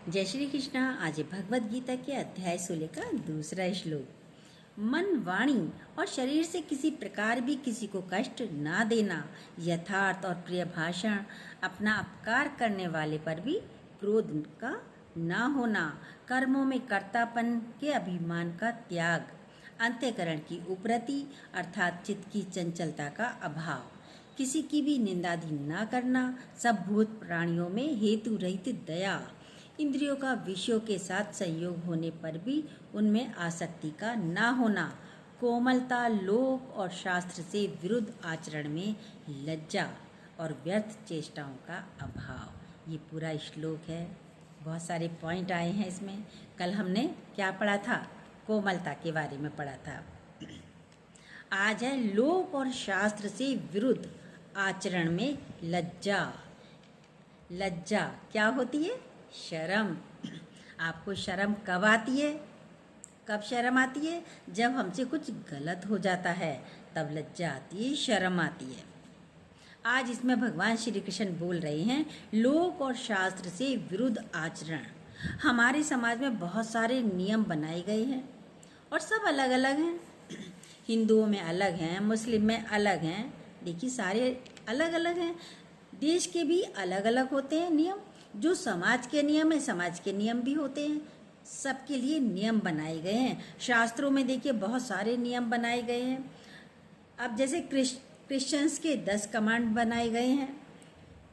जय श्री कृष्णा। आज भगवत गीता के अध्याय 16 का दूसरा श्लोक। मन, वाणी और शरीर से किसी प्रकार भी किसी को कष्ट ना देना, यथार्थ और प्रिय भाषण, अपना अपकार करने वाले पर भी क्रोध का ना होना, कर्मों में कर्तापन के अभिमान का त्याग, अंतःकरण की उपरति अर्थात चित्त की चंचलता का अभाव, किसी की भी निंदाधीन ना करना, सब भूत प्राणियों में हेतु रहित दया, इंद्रियों का विषयों के साथ संयोग होने पर भी उनमें आसक्ति का ना होना, कोमलता, लोक और शास्त्र से विरुद्ध आचरण में लज्जा और व्यर्थ चेष्टाओं का अभाव। ये पूरा श्लोक है। बहुत सारे पॉइंट आए हैं इसमें। कल हमने क्या पढ़ा था? कोमलता के बारे में पढ़ा था। आज है लोक और शास्त्र से विरुद्ध आचरण में लज्जा। लज्जा क्या होती है? शर्म। आपको शर्म कब आती है? कब शर्म आती है? जब हमसे कुछ गलत हो जाता है तब लज्जा आती है, शर्म आती है। आज इसमें भगवान श्री कृष्ण बोल रहे हैं लोक और शास्त्र से विरुद्ध आचरण। हमारे समाज में बहुत सारे नियम बनाए गए हैं और सब अलग अलग हैं। हिंदुओं में अलग हैं, मुस्लिम में अलग हैं। देखिए, सारे अलग अलग हैं। देश के भी अलग अलग होते हैं नियम। जो समाज के नियम है, समाज के नियम भी होते हैं। सबके लिए नियम बनाए गए हैं। शास्त्रों में देखिए बहुत सारे नियम बनाए गए हैं। अब जैसे क्रिश्चियंस के 10 कमांड बनाए गए हैं।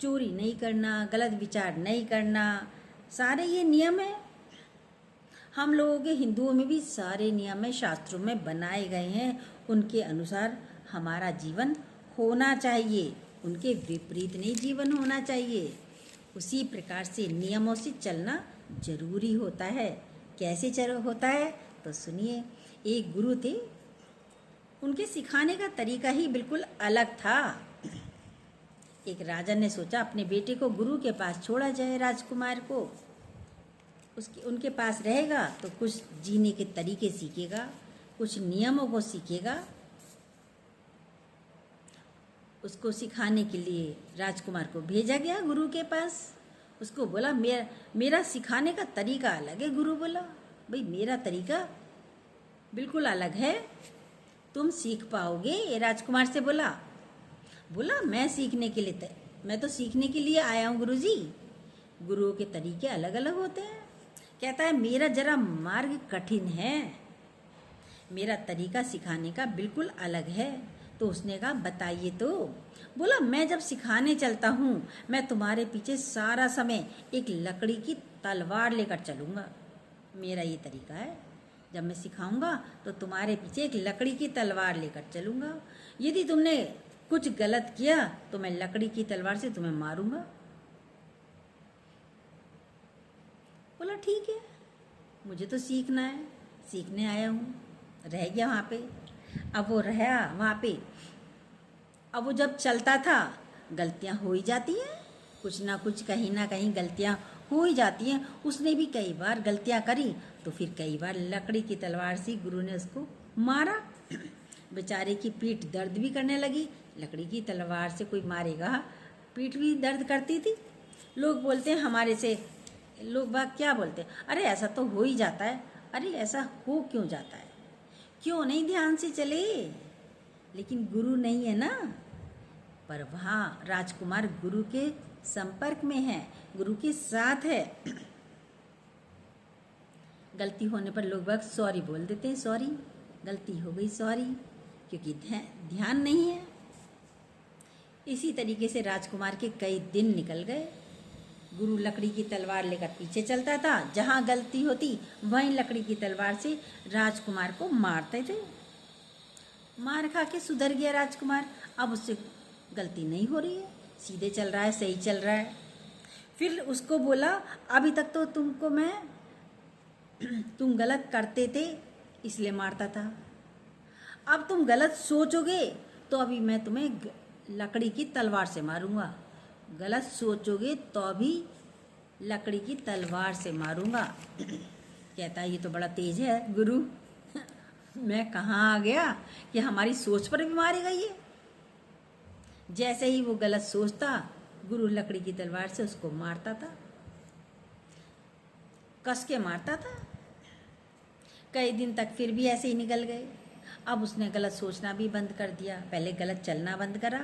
चोरी नहीं करना, गलत विचार नहीं करना, सारे ये नियम हैं। हम लोगों के हिंदुओं में भी सारे नियम है, शास्त्रों में बनाए गए हैं। उनके अनुसार हमारा जीवन होना चाहिए, उनके विपरीत नहीं जीवन होना चाहिए। उसी प्रकार से नियमों से चलना जरूरी होता है। कैसे होता है तो सुनिए। एक गुरु थे, उनके सिखाने का तरीका ही बिल्कुल अलग था। एक राजा ने सोचा अपने बेटे को गुरु के पास छोड़ा जाए, राजकुमार को। उनके पास रहेगा तो कुछ जीने के तरीके सीखेगा, कुछ नियमों को सीखेगा। उसको सिखाने के लिए राजकुमार को भेजा गया गुरु के पास। उसको बोला मेरा सिखाने का तरीका अलग है। गुरु बोला भाई मेरा तरीका बिल्कुल अलग है, तुम सीख पाओगे? ये राजकुमार से बोला मैं तो सीखने के लिए आया हूँ गुरुजी। गुरुओं के तरीके अलग अलग होते हैं। कहता है मेरा जरा मार्ग कठिन है, मेरा तरीका सिखाने का बिल्कुल अलग है। तो उसने कहा बताइए तो। बोला मैं जब सिखाने चलता हूँ मैं तुम्हारे पीछे सारा समय एक लकड़ी की तलवार लेकर चलूँगा। मेरा ये तरीका है, जब मैं सिखाऊंगा तो तुम्हारे पीछे एक लकड़ी की तलवार लेकर चलूँगा। यदि तुमने कुछ गलत किया तो मैं लकड़ी की तलवार से तुम्हें मारूंगा। बोला ठीक है, मुझे तो सीखना है, सीखने आया हूँ। रह गया वहाँ पे। अब वो रहा वहाँ पे। अब वो जब चलता था गलतियाँ हो ही जाती हैं, कुछ ना कुछ कहीं ना कहीं गलतियाँ हो ही जाती हैं। उसने भी कई बार गलतियाँ करी तो फिर कई बार लकड़ी की तलवार से गुरु ने उसको मारा। बेचारे की पीठ दर्द भी करने लगी। लकड़ी की तलवार से कोई मारेगा, पीठ भी दर्द करती थी। लोग बोलते हैं हमारे से, लोग बाग क्या बोलते हैं, अरे ऐसा तो हो ही जाता है। अरे ऐसा हो क्यों जाता है? क्यों नहीं ध्यान से चले? लेकिन गुरु नहीं है ना। पर वहाँ राजकुमार गुरु के संपर्क में है, गुरु के साथ है। गलती होने पर लोग बाग सॉरी बोल देते हैं, सॉरी गलती हो गई, सॉरी, क्योंकि ध्यान नहीं है। इसी तरीके से राजकुमार के कई दिन निकल गए। गुरु लकड़ी की तलवार लेकर पीछे चलता था। जहाँ गलती होती वहीं लकड़ी की तलवार से राजकुमार को मारते थे। मार खा के सुधर गया राजकुमार। अब उससे गलती नहीं हो रही है, सीधे चल रहा है, सही चल रहा है। फिर उसको बोला अभी तक तो तुम गलत करते थे इसलिए मारता था। अब तुम गलत सोचोगे तो अभी मैं तुम्हें लकड़ी की तलवार से मारूंगा। गलत सोचोगे तो अभी लकड़ी की तलवार से मारूंगा। कहता है ये तो बड़ा तेज है गुरु। मैं कहाँ आ गया कि हमारी सोच पर भी मारेगा ये। जैसे ही वो गलत सोचता गुरु लकड़ी की तलवार से उसको मारता था। कस के मारता था। कई दिन तक फिर भी ऐसे ही निकल गए। अब उसने गलत सोचना भी बंद कर दिया। पहले गलत चलना बंद करा,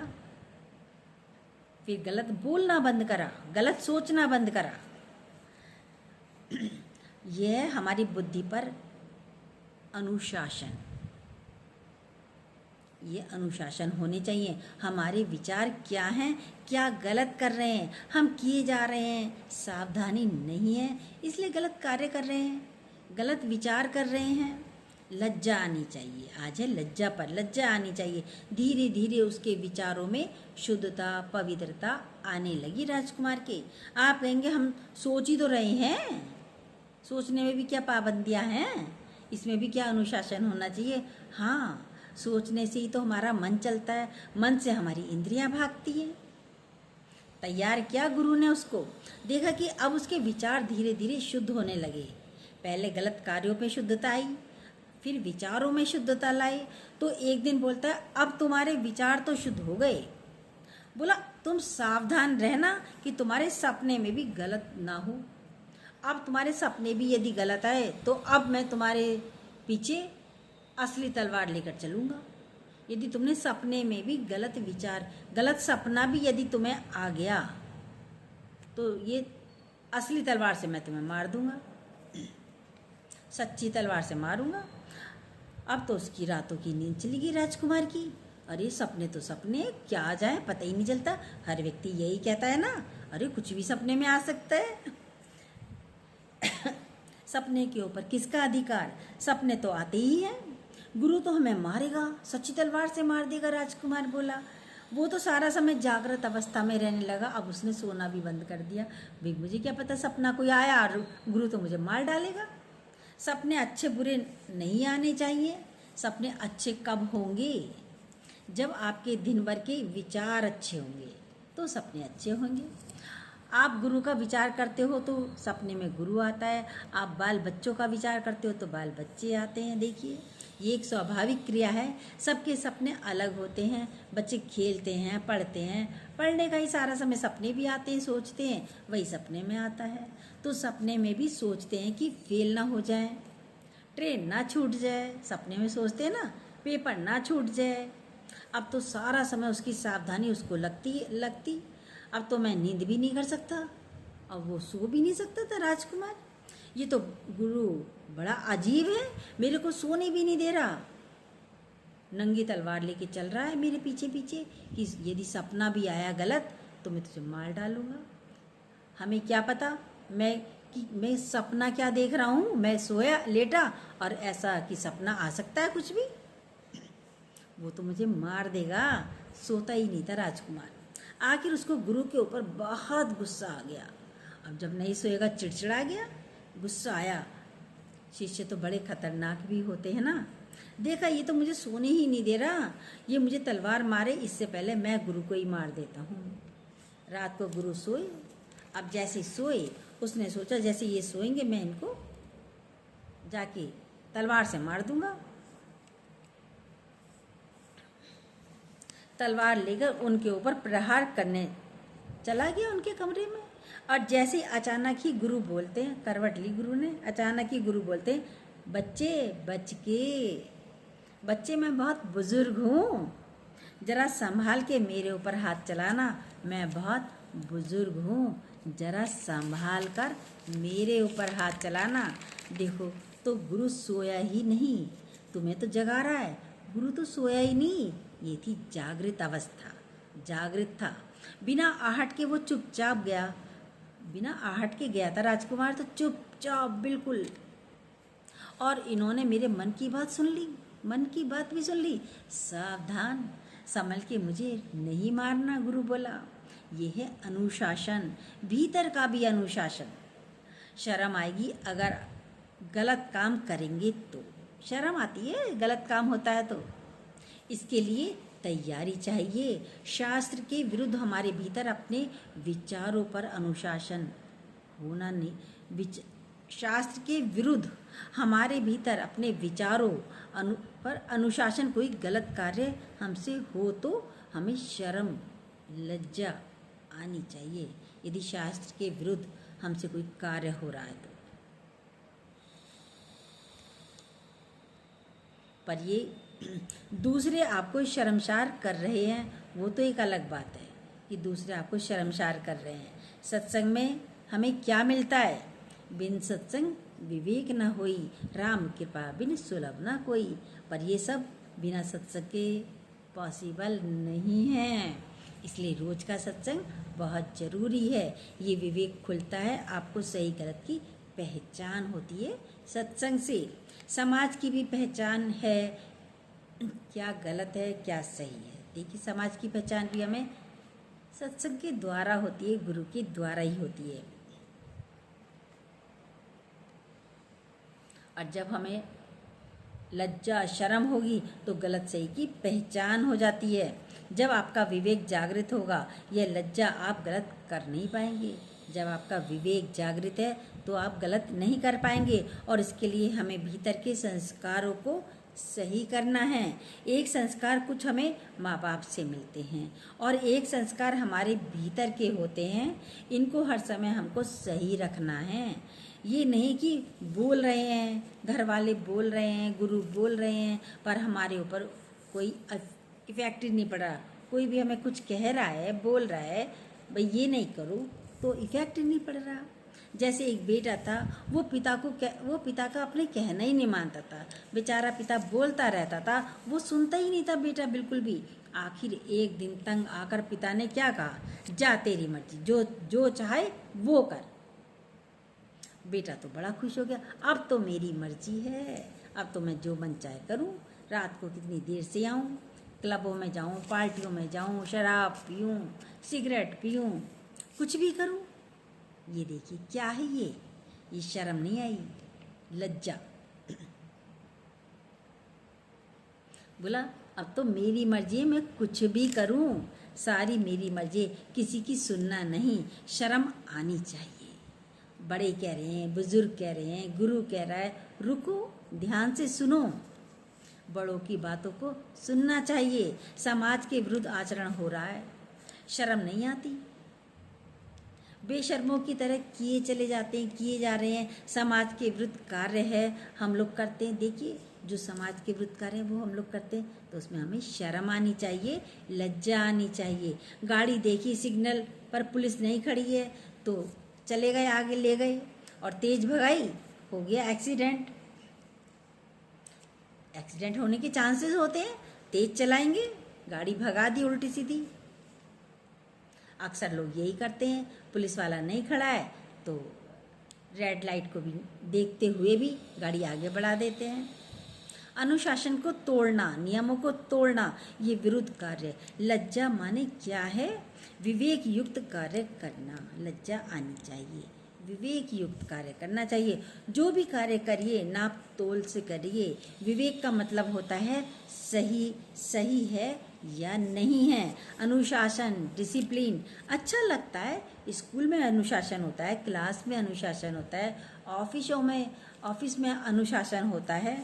फिर गलत बोलना बंद करा, गलत सोचना बंद करा। यह हमारी बुद्धि पर अनुशासन, ये अनुशासन होने चाहिए। हमारे विचार क्या हैं, क्या गलत कर रहे हैं, हम किए जा रहे हैं, सावधानी नहीं है इसलिए गलत कार्य कर रहे हैं, गलत विचार कर रहे हैं। लज्जा आनी चाहिए। आज है लज्जा पर, लज्जा आनी चाहिए। धीरे धीरे उसके विचारों में शुद्धता, पवित्रता आने लगी राजकुमार के। आप कहेंगे हम सोच ही तो रहे हैं, सोचने में भी क्या पाबंदियां हैं, इसमें भी क्या अनुशासन होना चाहिए। हाँ, सोचने से ही तो हमारा मन चलता है, मन से हमारी इंद्रियां भागती हैं। तैयार किया गुरु ने उसको, देखा कि अब उसके विचार धीरे धीरे शुद्ध होने लगे। पहले गलत कार्यों पे शुद्धता आई, फिर विचारों में शुद्धता लाई। तो एक दिन बोलता है अब तुम्हारे विचार तो शुद्ध हो गए। बोला तुम सावधान रहना कि तुम्हारे सपने में भी गलत ना हो। अब तुम्हारे सपने भी यदि गलत आए तो अब मैं तुम्हारे पीछे असली तलवार लेकर चलूँगा। यदि तुमने सपने में भी गलत विचार, गलत सपना भी यदि तुम्हें आ गया तो ये असली तलवार से मैं तुम्हें मार दूंगा, सच्ची तलवार से मारूंगा। अब तो उसकी रातों की नींद चली गई राजकुमार की। अरे सपने तो सपने, क्या आ जाए पता ही नहीं चलता। हर व्यक्ति यही कहता है ना, अरे कुछ भी सपने में आ सकता है। सपने के ऊपर किसका अधिकार, सपने तो आते ही हैं। गुरु तो हमें मारेगा, सच्ची तलवार से मार देगा, राजकुमार बोला। वो तो सारा समय जागृत अवस्था में रहने लगा। अब उसने सोना भी बंद कर दिया। भाई मुझे क्या पता सपना कोई आया और गुरु तो मुझे मार डालेगा। सपने अच्छे बुरे नहीं आने चाहिए। सपने अच्छे कब होंगे, जब आपके दिन भर के विचार अच्छे होंगे तो सपने अच्छे होंगे। आप गुरु का विचार करते हो तो सपने में गुरु आता है। आप बाल बच्चों का विचार करते हो तो बाल बच्चे आते हैं। देखिए ये एक स्वाभाविक क्रिया है। सबके सपने अलग होते हैं। बच्चे खेलते हैं, पढ़ते हैं, पढ़ने का ही सारा समय सपने भी आते हैं, सोचते हैं, वही सपने में आता है। तो सपने में भी सोचते हैं कि फेल ना हो जाए, ट्रेन ना छूट जाए, सपने में सोचते हैं ना, पेपर ना छूट जाए। अब तो सारा समय उसकी सावधानी उसको लगती। अब तो मैं नींद भी नहीं कर सकता, अब वो सो भी नहीं सकता था राजकुमार। ये तो गुरु बड़ा अजीब है, मेरे को सोने भी नहीं दे रहा, नंगी तलवार लेके चल रहा है मेरे पीछे पीछे कि यदि सपना भी आया गलत तो मैं तुझे मार डालूंगा। हमें क्या पता मैं सपना क्या देख रहा हूँ। मैं सोया लेटा और ऐसा कि सपना आ सकता है कुछ भी, वो तो मुझे मार देगा। सोता ही नहीं था राजकुमार। आखिर उसको गुरु के ऊपर बहुत गुस्सा आ गया। अब जब नहीं सोएगा चिड़चिड़ा गया, गुस्सा आया। शिष्य तो बड़े खतरनाक भी होते हैं ना। देखा ये तो मुझे सोने ही नहीं दे रहा, ये मुझे तलवार मारे इससे पहले मैं गुरु को ही मार देता हूँ। रात को गुरु सोए। अब जैसे सोए उसने सोचा जैसे ये सोएंगे मैं इनको जाके तलवार से मार दूंगा। तलवार लेकर उनके ऊपर प्रहार करने चला गया उनके कमरे में। और जैसे ही अचानक ही गुरु बोलते हैं, करवट ली गुरु ने, अचानक ही गुरु बोलते हैं, बच्चे बच के, बच्चे मैं बहुत बुजुर्ग हूँ, जरा संभाल के मेरे ऊपर हाथ चलाना, मैं बहुत बुजुर्ग हूँ, जरा संभाल कर मेरे ऊपर हाथ चलाना। देखो तो गुरु सोया ही नहीं, तुम्हें तो जगा रहा है। गुरु तो सोया ही नहीं, ये थी जागृत अवस्था, जागृत था। बिना आहट के वो चुपचाप गया, बिना आहट के गया था राजकुमार, तो चुपचाप बिल्कुल। और इन्होंने मेरे मन की बात सुन ली, मन की बात भी सुन ली। सावधान, संभल के मुझे नहीं मारना, गुरु बोला। ये है अनुशासन, भीतर का भी अनुशासन। शर्म आएगी अगर गलत काम करेंगे तो, शर्म आती है गलत काम होता है तो। इसके लिए तैयारी चाहिए। शास्त्र के विरुद्ध हमारे भीतर अपने विचारों पर अनुशासन होना नहीं। शास्त्र के विरुद्ध हमारे भीतर अपने विचारों पर अनुशासन, कोई गलत कार्य हमसे हो तो हमें शर्म लज्जा आनी चाहिए। यदि शास्त्र के विरुद्ध हमसे कोई कार्य हो रहा है तो पर ये दूसरे आपको शर्मसार कर रहे हैं वो तो एक अलग बात है कि दूसरे आपको शर्मसार कर रहे हैं। सत्संग में हमें क्या मिलता है? बिन सत्संग विवेक न होई, राम कृपा बिन सुलभ न कोई। पर ये सब बिना सत्संग के पॉसिबल नहीं है, इसलिए रोज का सत्संग बहुत जरूरी है। ये विवेक खुलता है, आपको सही गलत की पहचान होती है सत्संग से। समाज की भी पहचान है, क्या गलत है क्या सही है। देखिए समाज की पहचान भी हमें सत्संग के द्वारा होती है, गुरु के द्वारा ही होती है। और जब हमें लज्जा शर्म होगी तो गलत सही की पहचान हो जाती है। जब आपका विवेक जागृत होगा यह लज्जा आप गलत कर नहीं पाएंगे। जब आपका विवेक जागृत है तो आप गलत नहीं कर पाएंगे, और इसके लिए हमें भीतर के संस्कारों को सही करना है। एक संस्कार कुछ हमें माँ बाप से मिलते हैं और एक संस्कार हमारे भीतर के होते हैं। इनको हर समय हमको सही रखना है। ये नहीं कि बोल रहे हैं, घर वाले बोल रहे हैं, गुरु बोल रहे हैं, पर हमारे ऊपर कोई इफेक्ट नहीं पड़ रहा। कोई भी हमें कुछ कह रहा है, बोल रहा है, भाई ये नहीं करो, तो इफेक्ट नहीं पड़ रहा। जैसे एक बेटा था, वो पिता का अपने कहना ही नहीं मानता था। बेचारा पिता बोलता रहता था, वो सुनता ही नहीं था बेटा बिल्कुल भी। आखिर एक दिन तंग आकर पिता ने क्या कहा, जा तेरी मर्जी, जो जो चाहे वो कर। बेटा तो बड़ा खुश हो गया, अब तो मेरी मर्जी है, अब तो मैं जो मन चाहे करूं, रात को कितनी देर से आऊं, क्लबों में जाऊं, पार्टियों में जाऊं, शराब पीऊं, सिगरेट पीऊं, कुछ भी करूं। ये देखिए क्या है ये शर्म नहीं आई, लज्जा। बोला अब तो मेरी मर्जी है, मैं कुछ भी करूं, सारी मेरी मर्जी, किसी की सुनना नहीं। शर्म आनी चाहिए। बड़े कह रहे हैं, बुजुर्ग कह रहे हैं, गुरु कह रहा है, रुको, ध्यान से सुनो। बड़ों की बातों को सुनना चाहिए। समाज के विरुद्ध आचरण हो रहा है, शर्म नहीं आती। बेशर्मों की तरह किए चले जाते हैं, किए जा रहे हैं। समाज के विरुद्ध कार्य है, हम लोग करते हैं। देखिए जो समाज के विरुद्ध कार्य है वो हम लोग करते हैं, तो उसमें हमें शर्म आनी चाहिए, लज्जा आनी चाहिए। गाड़ी देखी सिग्नल पर पुलिस नहीं खड़ी है तो चले गए, आगे ले गए और तेज भगाई, हो गया एक्सीडेंट। एक्सीडेंट होने के चांसेस होते हैं, तेज चलाएंगे, गाड़ी भगा दी उल्टी सीधी। अक्सर लोग यही करते हैं। पुलिस वाला नहीं खड़ा है तो रेड लाइट को भी देखते हुए भी गाड़ी आगे बढ़ा देते हैं। अनुशासन को तोड़ना, नियमों को तोड़ना, ये विरुद्ध कार्य। लज्जा माने क्या है? विवेक युक्त कार्य करना। लज्जा आनी चाहिए, विवेक युक्त कार्य करना चाहिए। जो भी कार्य करिए नाप तोल से करिए। विवेक का मतलब होता है सही सही है या नहीं है। अनुशासन, डिसिप्लिन अच्छा लगता है। स्कूल में अनुशासन होता है, क्लास में अनुशासन होता है, ऑफिस में अनुशासन होता है,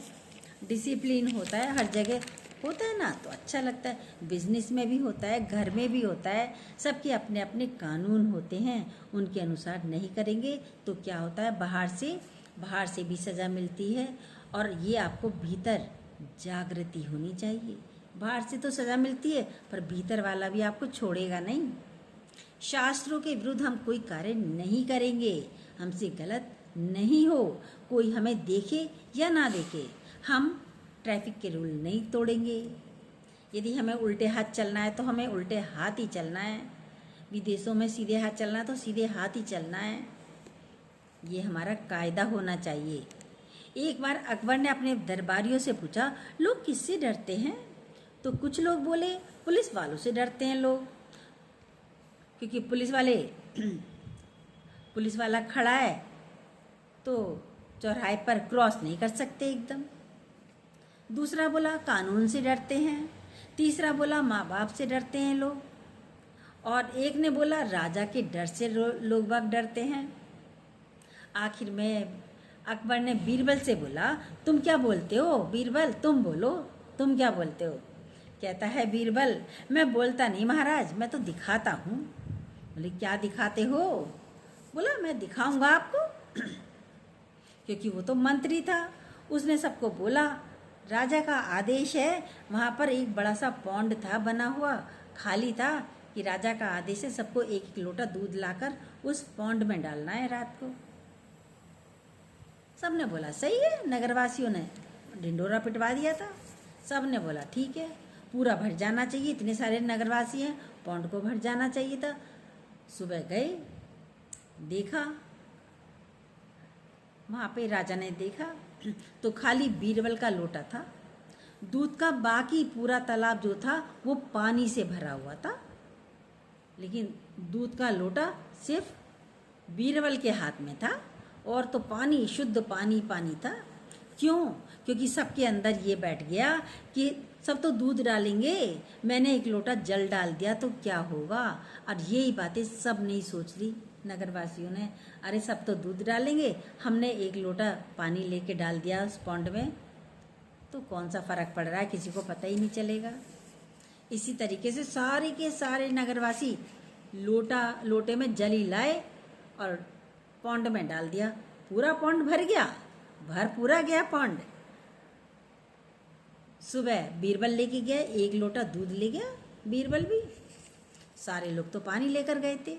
डिसिप्लिन होता है, हर जगह होता है ना, तो अच्छा लगता है। बिजनेस में भी होता है, घर में भी होता है। सबके अपने अपने कानून होते हैं, उनके अनुसार नहीं करेंगे तो क्या होता है, बाहर से भी सज़ा मिलती है। और ये आपको भीतर जागृति होनी चाहिए। बाहर से तो सज़ा मिलती है पर भीतर वाला भी आपको छोड़ेगा नहीं। शास्त्रों के विरुद्ध हम कोई कार्य नहीं करेंगे, हमसे गलत नहीं हो। कोई हमें देखे या ना देखे, हम ट्रैफिक के रूल नहीं तोड़ेंगे। यदि हमें उल्टे हाथ चलना है तो हमें उल्टे हाथ ही चलना है। विदेशों में सीधे हाथ चलना है तो सीधे हाथ ही चलना है। ये हमारा कायदा होना चाहिए। एक बार अकबर ने अपने दरबारियों से पूछा, लोग किससे डरते हैं? तो कुछ लोग बोले, पुलिस वालों से डरते हैं लोग, क्योंकि पुलिस वाला खड़ा है तो चौराहे पर क्रॉस नहीं कर सकते एकदम। दूसरा बोला कानून से डरते हैं। तीसरा बोला माँ बाप से डरते हैं लोग। और एक ने बोला राजा के डर से लोग बाग डरते हैं। आखिर में अकबर ने बीरबल से बोला, तुम क्या बोलते हो? बीरबल तुम बोलो, तुम क्या बोलते हो? कहता है बीरबल, मैं बोलता नहीं महाराज, मैं तो दिखाता हूँ। बोले क्या दिखाते हो? बोला मैं दिखाऊंगा आपको। क्योंकि वो तो मंत्री था, उसने सबको बोला राजा का आदेश है। वहाँ पर एक बड़ा सा पौंड था बना हुआ, खाली था, कि राजा का आदेश है सबको एक एक लोटा दूध लाकर उस पौंड में डालना है रात को। सबने बोला सही है, नगरवासियों ने ढिंडोरा पिटवा दिया था। सबने बोला ठीक है, पूरा भर जाना चाहिए, इतने सारे नगरवासी हैं, पौंड को भर जाना चाहिए था। सुबह गए, देखा, वहाँ पे राजा ने देखा तो खाली बीरबल का लोटा था। दूध का बाकी पूरा तालाब जो था वो पानी से भरा हुआ था, लेकिन दूध का लोटा सिर्फ बीरबल के हाथ में था, और तो पानी, शुद्ध पानी पानी था। क्यों? क्योंकि सबके अंदर ये बैठ गया कि सब तो दूध डालेंगे, मैंने एक लोटा जल डाल दिया तो क्या होगा। और यही बातें सब नहीं सोच ली नगरवासियों ने। अरे सब तो दूध डालेंगे, हमने एक लोटा पानी लेके डाल दिया उस पौंड में, तो कौन सा फर्क पड़ रहा है, किसी को पता ही नहीं चलेगा। इसी तरीके से सारे के सारे नगरवासी लोटे में जल ही लाए और पौंड में डाल दिया। पूरा पौंड भर गया, पूरा गया पौंड। सुबह बीरबल लेके गया, एक लोटा दूध ले गया बीरबल भी। सारे लोग तो पानी लेकर गए थे,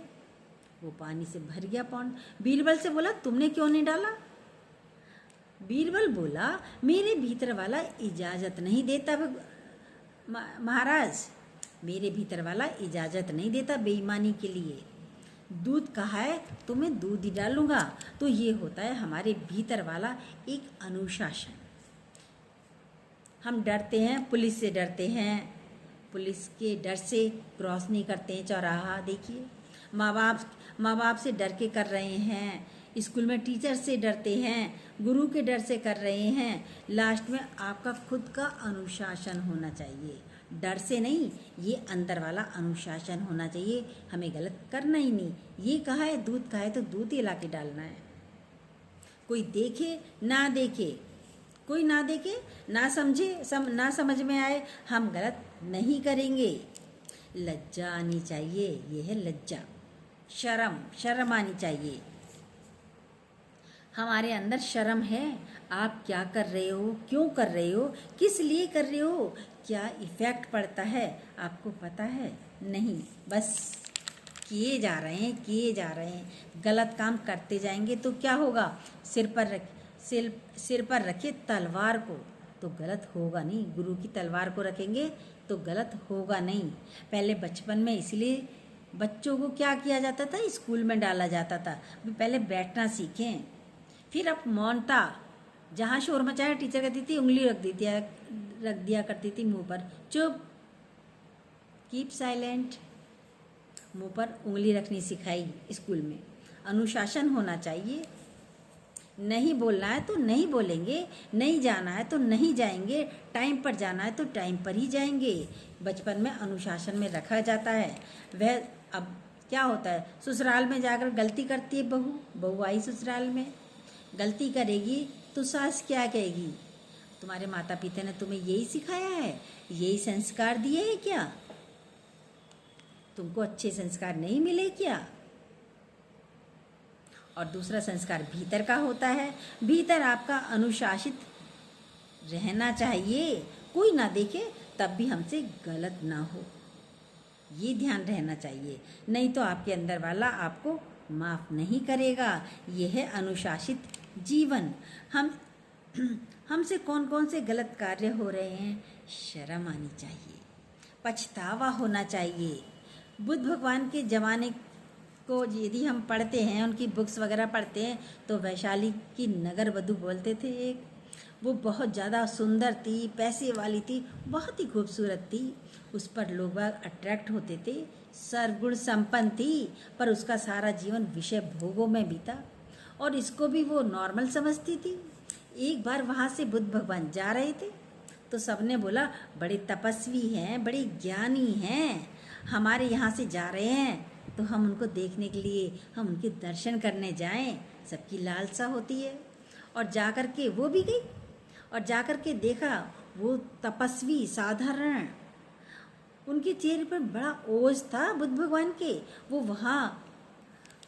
वो पानी से भर गया पौंड। बीरबल से बोला तुमने क्यों नहीं डाला? बीरबल बोला मेरे भीतर वाला इजाजत नहीं देता महाराज, मेरे भीतर वाला इजाजत नहीं देता बेईमानी के लिए। दूध कहा है तो मैं दूध ही डालूंगा। तो ये होता है हमारे भीतर वाला एक अनुशासन। हम डरते हैं, पुलिस से डरते हैं, पुलिस के डर से क्रॉस नहीं करते हैं चौराहा। देखिए, माँ बाप से डर के कर रहे हैं, स्कूल में टीचर से डरते हैं, गुरु के डर से कर रहे हैं। लास्ट में आपका खुद का अनुशासन होना चाहिए, डर से नहीं, ये अंदर वाला अनुशासन होना चाहिए। हमें गलत करना ही नहीं। ये कहा है दूध का है तो दूध ही ला के डालना है। कोई देखे ना देखे, कोई ना देखे, ना समझे, ना समझ में आए, हम गलत नहीं करेंगे। लज्जा आनी चाहिए, ये है लज्जा, शर्म आनी चाहिए। हमारे अंदर शर्म है। आप क्या कर रहे हो, क्यों कर रहे हो, किस लिए कर रहे हो, क्या इफ़ेक्ट पड़ता है आपको पता है? नहीं, बस किए जा रहे हैं। गलत काम करते जाएंगे तो क्या होगा? सिर पर रखिए तलवार को तो गलत होगा नहीं, गुरु की तलवार को रखेंगे तो गलत होगा नहीं। पहले बचपन में इसलिए बच्चों को क्या किया जाता था, स्कूल में डाला जाता था, पहले बैठना सीखें। फिर अब मौनता, जहाँ शोर मचाया टीचर कहती थी उंगली रख दिया करती थी मुंह पर, चुप, कीप साइलेंट, मुंह पर उंगली रखनी सिखाई स्कूल में। अनुशासन होना चाहिए। नहीं बोलना है तो नहीं बोलेंगे, नहीं जाना है तो नहीं जाएंगे, टाइम पर जाना है तो टाइम पर ही जाएंगे। बचपन में अनुशासन में रखा जाता है। वह अब क्या होता है, ससुराल में जाकर गलती करती है बहू आई ससुराल में, गलती करेगी तो सास क्या कहेगी? तुम्हारे माता पिता ने तुम्हें यही सिखाया है, यही संस्कार दिए हैं क्या? तुमको अच्छे संस्कार नहीं मिले क्या? और दूसरा संस्कार भीतर का होता है। भीतर आपका अनुशासित रहना चाहिए, कोई ना देखे तब भी हमसे गलत ना हो, ये ध्यान रहना चाहिए। नहीं तो आपके अंदर वाला आपको माफ़ नहीं करेगा। ये है अनुशासित जीवन। हमसे कौन कौन से गलत कार्य हो रहे हैं, शर्म आनी चाहिए, पछतावा होना चाहिए। बुद्ध भगवान के ज़माने को यदि हम पढ़ते हैं, उनकी बुक्स वगैरह पढ़ते हैं, तो वैशाली की नगर वधू बोलते थे एक, वो बहुत ज़्यादा सुंदर थी, पैसे वाली थी, बहुत ही खूबसूरत थी। उस पर लोग अट्रैक्ट होते थे, सर्वगुण संपन्न थी, पर उसका सारा जीवन विषय भोगों में बीता और इसको भी वो नॉर्मल समझती थी। एक बार वहाँ से बुद्ध भगवान जा रहे थे तो सबने बोला बड़े तपस्वी हैं, बड़े ज्ञानी हैं, हमारे यहाँ से जा रहे हैं तो हम उनको देखने के लिए, हम उनके दर्शन करने जाएं, सबकी लालसा होती है। और जाकर के वो भी गई और जाकर के देखा वो तपस्वी साधारण, उनके चेहरे पर बड़ा ओज था बुद्ध भगवान के। वो वहाँ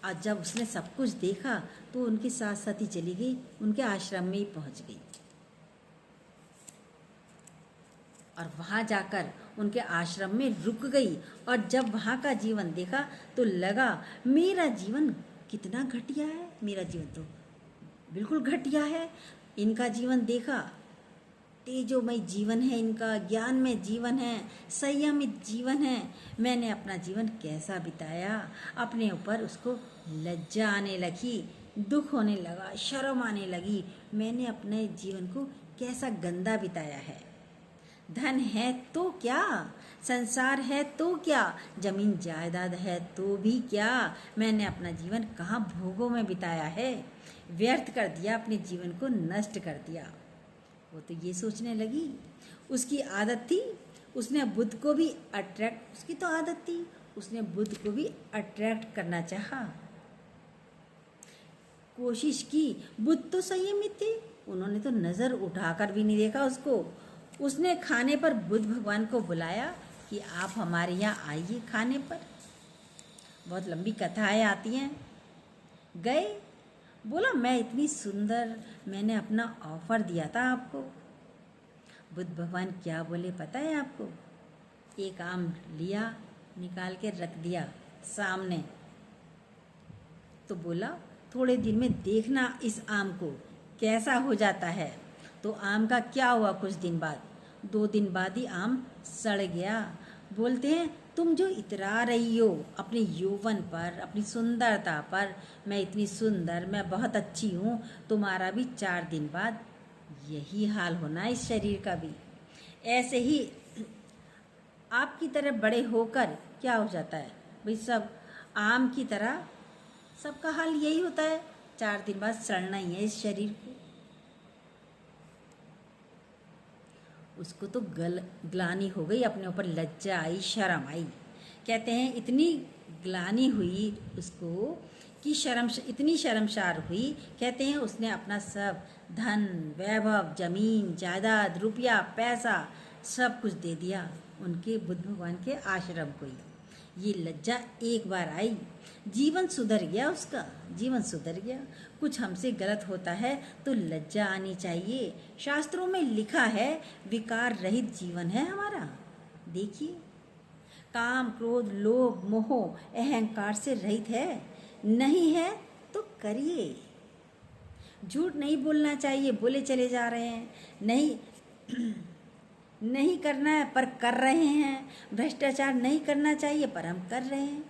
आज जब उसने सब कुछ देखा तो उनके साथ साथ ही चली गई, उनके आश्रम में ही पहुँच गई। और वहाँ जाकर उनके आश्रम में रुक गई। और जब वहाँ का जीवन देखा तो लगा मेरा जीवन कितना घटिया है, मेरा जीवन तो बिल्कुल घटिया है। इनका जीवन देखा, तेजोमय जीवन है इनका, ज्ञान में जीवन है, संयमित जीवन है। मैंने अपना जीवन कैसा बिताया, अपने ऊपर उसको लज्जा आने लगी, दुख होने लगा, शर्म आने लगी। मैंने अपने जीवन को कैसा गंदा बिताया है। धन है तो क्या, संसार है तो क्या, जमीन जायदाद है तो भी क्या, मैंने अपना जीवन कहाँ भोगों में बिताया है, व्यर्थ कर दिया, अपने जीवन को नष्ट कर दिया। वो तो ये सोचने लगी। उसकी आदत थी, उसने बुद्ध को भी अट्रैक्ट, उसकी तो आदत थी, उसने बुद्ध को भी अट्रैक्ट करना चाहा, कोशिश की। बुद्ध तो संयमित थे, उन्होंने तो नज़र उठाकर भी नहीं देखा उसको। उसने खाने पर बुद्ध भगवान को बुलाया कि आप हमारे यहाँ आइए खाने पर। बहुत लंबी कथाएं आती हैं। गए, बोला मैं इतनी सुंदर, मैंने अपना ऑफर दिया था आपको। बुद्ध भगवान क्या बोले पता है आपको? एक आम लिया, निकाल के रख दिया सामने, तो बोला थोड़े दिन में देखना इस आम को कैसा हो जाता है। तो आम का क्या हुआ? कुछ दिन बाद, 2 दिन बाद ही आम सड़ गया। बोलते हैं तुम जो इतरा रही हो अपने यौवन पर, अपनी सुंदरता पर, मैं इतनी सुंदर, मैं बहुत अच्छी हूँ, तुम्हारा भी 4 दिन बाद यही हाल होना है इस शरीर का भी। ऐसे ही आपकी तरह बड़े होकर क्या हो जाता है भाई, सब आम की तरह सबका हाल यही होता है, 4 दिन बाद सड़ना ही है इस शरीर को। उसको तो ग्लानि हो गई, अपने ऊपर लज्जा आई, शर्म आई। कहते हैं इतनी ग्लानि हुई उसको कि इतनी शर्मसार हुई। कहते हैं उसने अपना सब धन, वैभव, जमीन जायदाद, रुपया, पैसा सब कुछ दे दिया उनके बुद्ध भगवान के आश्रम को ही। ये लज्जा एक बार आई, जीवन सुधर गया उसका, जीवन सुधर गया। कुछ हमसे गलत होता है तो लज्जा आनी चाहिए। शास्त्रों में लिखा है विकार रहित जीवन है हमारा। देखिए, काम, क्रोध, लोभ, मोह, अहंकार से रहित है। नहीं है तो करिए। झूठ नहीं बोलना चाहिए, बोले चले जा रहे हैं। नहीं करना है पर कर रहे हैं। भ्रष्टाचार नहीं करना चाहिए पर हम कर रहे हैं।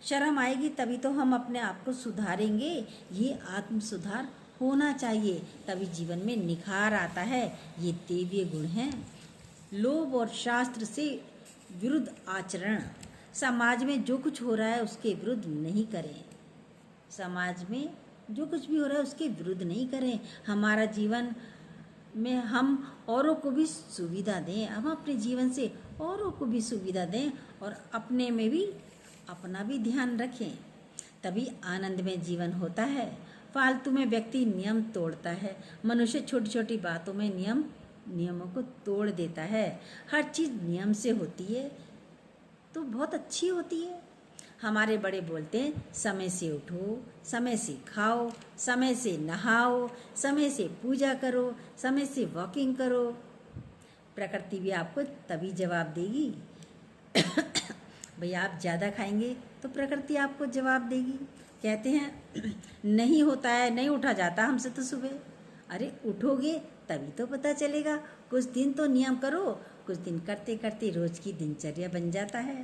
शर्म आएगी तभी तो हम अपने आप को सुधारेंगे। ये आत्म सुधार होना चाहिए, तभी जीवन में निखार आता है। ये दैवीय गुण हैं। लोभ और शास्त्र से विरुद्ध आचरण। समाज में जो कुछ हो रहा है उसके विरुद्ध नहीं करें। समाज में जो कुछ भी हो रहा है उसके विरुद्ध नहीं करें। हमारा जीवन में हम औरों को भी सुविधा दें, हम अपने जीवन से औरों को भी सुविधा दें और अपने में भी अपना भी ध्यान रखें, तभी आनंदमय जीवन होता है। फालतू में व्यक्ति नियम तोड़ता है। मनुष्य छोटी छोटी बातों में नियमों को तोड़ देता है। हर चीज़ नियम से होती है तो बहुत अच्छी होती है। हमारे बड़े बोलते हैं समय से उठो, समय से खाओ, समय से नहाओ, समय से पूजा करो, समय से वॉकिंग करो। प्रकृति भी आपको तभी जवाब देगी। भैया आप ज़्यादा खाएंगे तो प्रकृति आपको जवाब देगी। कहते हैं नहीं होता है, नहीं उठा जाता हमसे तो सुबह। अरे उठोगे तभी तो पता चलेगा। कुछ दिन तो नियम करो, कुछ दिन करते करते रोज की दिनचर्या बन जाता है।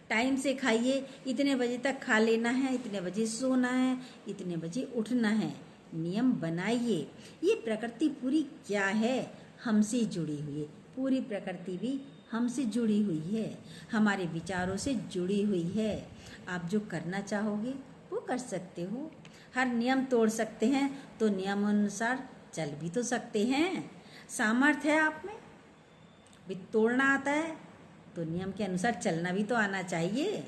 टाइम से खाइए, इतने बजे तक खा लेना है, इतने बजे सोना है, इतने बजे उठना है। नियम बनाइए। ये प्रकृति पूरी क्या है, हमसे जुड़ी हुई है। पूरी प्रकृति भी हमसे जुड़ी हुई है, हमारे विचारों से जुड़ी हुई है। आप जो करना चाहोगे वो कर सकते हो। हर नियम तोड़ सकते हैं तो नियम अनुसार चल भी तो सकते हैं। सामर्थ्य है आप में, भी तोड़ना आता है तो नियम के अनुसार चलना भी तो आना चाहिए।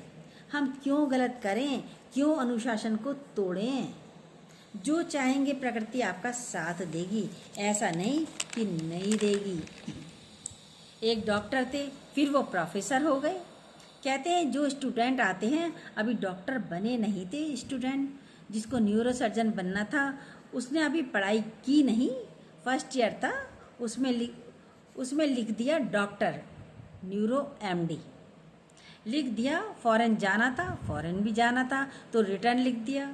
हम क्यों गलत करें, क्यों अनुशासन को तोड़ें? जो चाहेंगे प्रकृति आपका साथ देगी, ऐसा नहीं कि नहीं देगी। एक डॉक्टर थे, फिर वो प्रोफेसर हो गए। कहते हैं जो स्टूडेंट आते हैं, अभी डॉक्टर बने नहीं थे स्टूडेंट, जिसको न्यूरोसर्जन बनना था उसने अभी पढ़ाई की नहीं, फर्स्ट ईयर था, उसमें उसमें लिख दिया डॉक्टर, न्यूरो एमडी। लिख दिया फॉरेन जाना था, फॉरेन भी जाना था तो रिटर्न लिख दिया,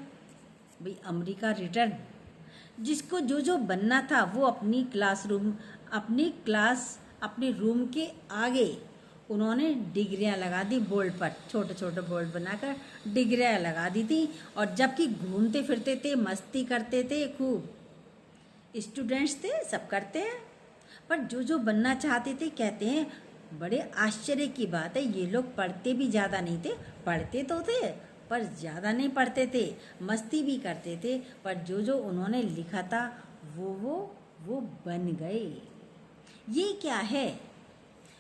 भाई अमेरिका रिटर्न। जिसको जो जो बनना था वो अपनी क्लासरूम, अपने रूम के आगे उन्होंने डिग्रियां लगा दी बोर्ड पर, छोटे छोटे बोर्ड बनाकर डिग्रियां लगा दी थी। और जबकि घूमते फिरते थे, मस्ती करते थे खूब, स्टूडेंट्स थे, सब करते हैं। पर जो जो बनना चाहते थे, कहते हैं बड़े आश्चर्य की बात है, ये लोग पढ़ते भी ज़्यादा नहीं थे, पढ़ते तो थे पर ज़्यादा नहीं पढ़ते थे, मस्ती भी करते थे, पर जो जो उन्होंने लिखा था वो बन गए। ये क्या है?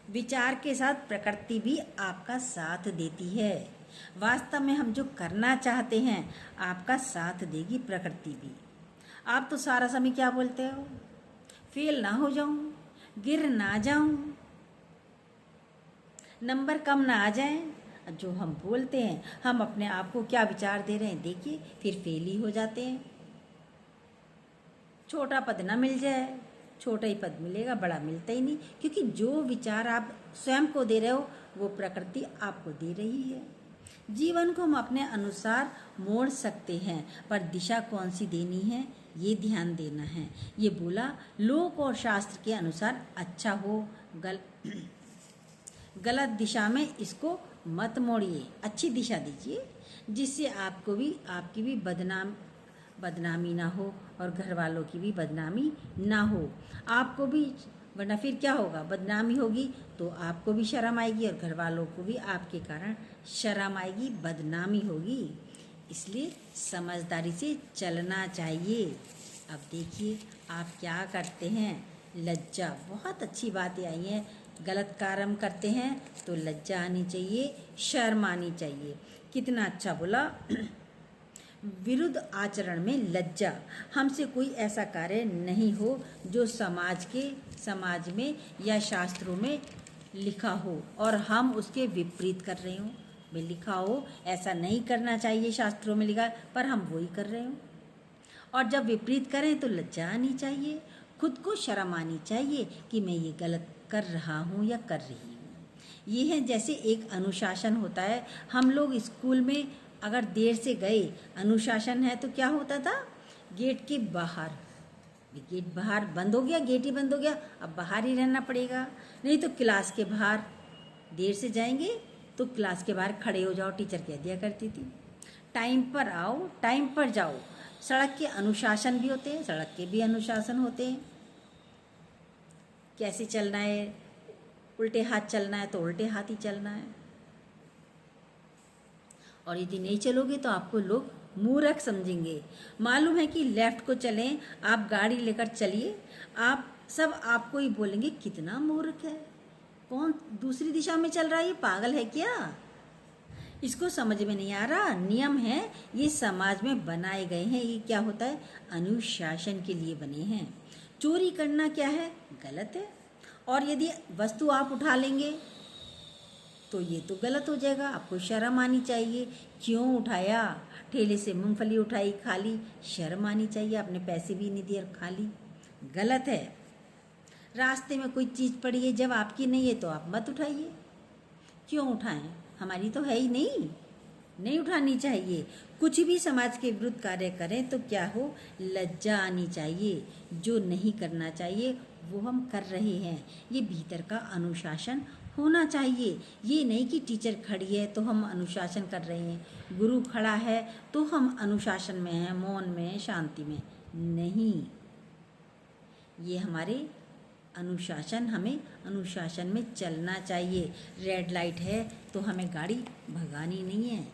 विचार के साथ प्रकृति भी आपका साथ देती है। वास्तव में हम जो करना चाहते हैं आपका साथ देगी प्रकृति भी। आप तो सारा समय क्या बोलते हो? फेल ना हो जाऊं, गिर ना जाऊं, नंबर कम ना आ जाए। जो हम बोलते हैं, हम अपने आप को क्या विचार दे रहे हैं, देखिए फिर फेल ही हो जाते हैं। छोटा पद ना मिल जाए, छोटा ही पद मिलेगा, बड़ा मिलता ही नहीं, क्योंकि जो विचार आप स्वयं को दे रहे हो वो प्रकृति आपको दे रही है। जीवन को हम अपने अनुसार मोड़ सकते हैं, पर दिशा कौन सी देनी है ये ध्यान देना है। ये बोला लोक और शास्त्र के अनुसार अच्छा हो, गलत दिशा में इसको मत मोड़िए, अच्छी दिशा दीजिए, जिससे आपको भी, आपकी भी बदनामी ना हो और घर वालों की भी बदनामी ना हो। आपको भी, वरना फिर क्या होगा, बदनामी होगी तो आपको भी शर्म आएगी और घर वालों को भी आपके कारण शर्म आएगी, बदनामी होगी। इसलिए समझदारी से चलना चाहिए। अब देखिए आप क्या करते हैं। लज्जा, बहुत अच्छी बातें आई हैं। गलत कर्म करते हैं तो लज्जा आनी चाहिए, शर्म आनी चाहिए। कितना अच्छा बोला। विरुद्ध आचरण में लज्जा। हमसे कोई ऐसा कार्य नहीं हो जो समाज में या शास्त्रों में लिखा हो और हम उसके विपरीत कर रहे हों। भाई लिखा हो ऐसा नहीं करना चाहिए, शास्त्रों में लिखा, पर हम वही कर रहे हों। और जब विपरीत करें तो लज्जा आनी चाहिए, खुद को शर्म आनी चाहिए कि मैं ये गलत कर रहा हूँ या कर रही हूँ। ये है जैसे एक अनुशासन होता है। हम लोग स्कूल में अगर देर से गए, अनुशासन है तो क्या होता था, गेट के बाहर, गेट बाहर बंद हो गया, गेट ही बंद हो गया, अब बाहर ही रहना पड़ेगा। नहीं तो क्लास के बाहर, देर से जाएंगे तो क्लास के बाहर खड़े हो जाओ, टीचर कह दिया करती थी। टाइम पर आओ, टाइम पर जाओ। सड़क के अनुशासन भी होते हैं, सड़क के भी अनुशासन होते हैं। कैसे चलना है, उल्टे हाथ चलना है तो उल्टे हाथ ही चलना है। और यदि नहीं चलोगे तो आपको लोग मूर्ख समझेंगे। मालूम है कि लेफ्ट को चलें, आप गाड़ी लेकर चलिए, आप सब आपको ही बोलेंगे कितना मूर्ख है, कौन दूसरी दिशा में चल रहा है, ये पागल है क्या, इसको समझ में नहीं आ रहा। नियम है, ये समाज में बनाए गए हैं। ये क्या होता है, अनुशासन के लिए बने हैं। चोरी करना क्या है, गलत है। और यदि वस्तु आप उठा लेंगे तो ये तो गलत हो जाएगा, आपको शर्म आनी चाहिए। क्यों उठाया, ठेले से मूंगफली उठाई खा ली, शर्म आनी चाहिए, आपने पैसे भी नहीं दिए और खा ली, गलत है। रास्ते में कोई चीज़ पड़ी है, जब आपकी नहीं है तो आप मत उठाइए। क्यों उठाएं, हमारी तो है ही नहीं उठानी चाहिए। कुछ भी समाज के विरुद्ध कार्य करें तो क्या हो, लज्जा आनी चाहिए। जो नहीं करना चाहिए वो हम कर रहे हैं, ये भीतर का अनुशासन होना चाहिए। ये नहीं कि टीचर खड़ी है तो हम अनुशासन कर रहे हैं, गुरु खड़ा है तो हम अनुशासन में हैं, मौन में हैं, शांति में नहीं। ये हमारे अनुशासन, हमें अनुशासन में चलना चाहिए। रेड लाइट है तो हमें गाड़ी भगानी नहीं है,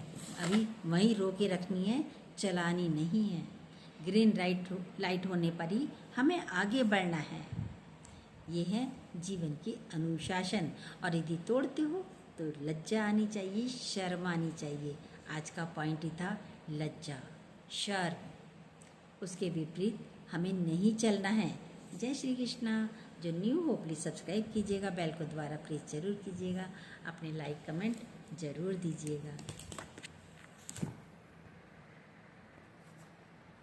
अभी वहीं रोके रखनी है, चलानी नहीं है। ग्रीन लाइट होने पर ही हमें आगे बढ़ना है। ये है जीवन के अनुशासन। और यदि तोड़ते हो तो लज्जा आनी चाहिए, शर्म आनी चाहिए। आज का पॉइंट ही था लज्जा, शर्म, उसके विपरीत हमें नहीं चलना है। जय श्री कृष्णा। जो न्यू हो प्लीज़ सब्सक्राइब कीजिएगा, बेल को दोबारा प्रेस जरूर कीजिएगा, अपने लाइक कमेंट ज़रूर दीजिएगा।